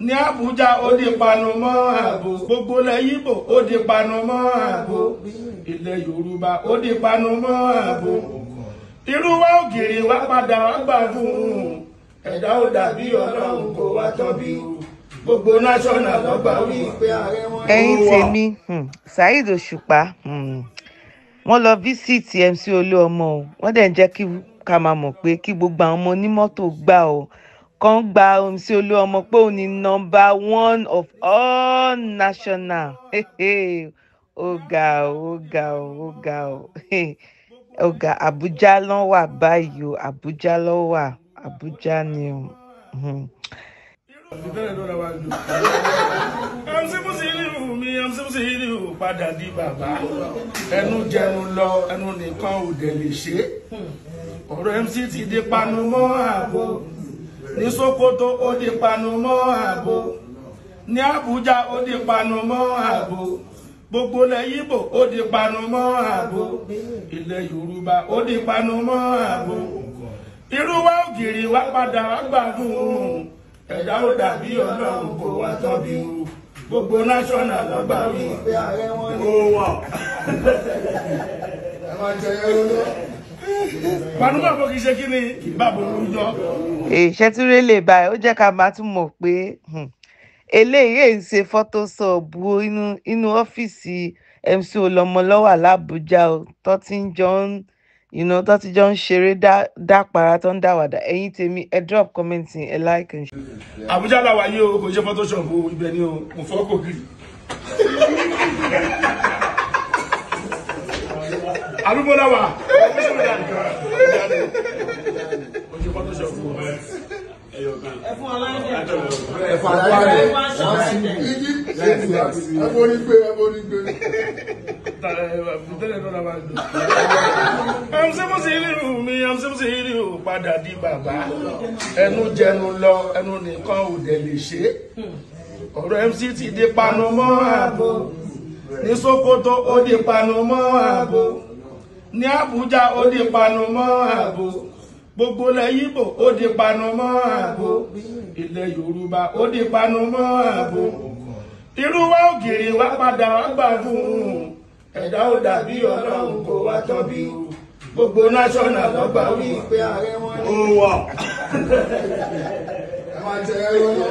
ní Àbújá ó di panumọ́ ààbò, gbogbo ilẹ̀ Ìgbò ó di panumọ́ ààbò, ilẹ̀ Yorùbá ó di panumọ́ ààbò. Irú wa ògiri wá padà wá gbà fún ẹ̀dá ó dàbí Ọlọ́run kò wá tán bí gbogbo national lọ́gbà wí pé ààrẹ wọn. Ẹ̀yin tèmi Saheed Òṣùpá wọ́n lọ visit MC Olúọmọ o, wọ́n dẹ̀ ń jẹ́ kí ká máa mọ̀ pé kí gbogbo àwọn ọmọ onímọ́tò gbà o kan gba MC Olúọmọ pé òun ni #1 of all national. Ó ga o, ó ga o, ó ga o. Ó ga Àbújá ló wà báyìí o, Àbújá ló wà, Àbújá ni o. Padà di bàbá ẹnu jẹun lọ ẹnu nìkan ò dẹ̀ lè ṣe ọ̀rọ̀ MC ti di panumọ́ ààbò ní Sókótó ó di panumọ́ ààbò ní Àbújá ó di panumọ́ ààbò gbogbo ilẹ̀ Ìgbò ó di panumọ́ ààbò ilẹ̀ Yorùbá ó di panumọ́ ààbò irú wa ògiri wá padà wá gbà fún ẹ̀dá ó dàbí Ọlọ́run kò wá tán bí gbogbo national lọ́gbà wí pé ààrẹ wọn ni. Ó wà. Ẹ máa jẹ ẹrú lọ. Panumọ́ àbò kì í ṣe kí ni ìbábo lójọ́. Ìṣẹ́túrẹ́ lè báyìí ó jẹ́ ká máa tún mọ̀ pé eléyìí ń ṣe fọ́tóṣọ́ọ̀bù inú ọ́fíìsì MC Olúọmọ ló wà l'Àbújá o tó ti jọ ń ṣeré dápara tó ń dáwàdà. Ẹ̀yin tèmi ẹ drop comment ẹ like and share. Àbújá làwà yìí o, kò ṣe fọ́tóṣọ́ọ̀bù ibẹ̀ ni o, mo fọ́ kò kiri. Àdúgbò làwà. Padà di bàbá ẹnu jẹun lọ ẹnu nìkan ò dẹ̀ lè ṣe ọ̀rọ̀ MC ti di panumọ́ ààbò ní Sókótó ó di panumọ́ ààbò ní Àbújá ó di panumọ́ ààbò gbogbo ilẹ̀ Ìgbò ó di panumọ́ ààbò ilẹ̀ Yorùbá ó di panumọ́ ààbò irú wa ògiri wá padà wá gbà fún ẹ̀dá ó dàbí Ọlọ́run kò wá tán bí gbogbo national lọ́gbà wí pé ààrẹ wọn ni. Ó wà. Ẹ máa jẹ ẹrú lọ.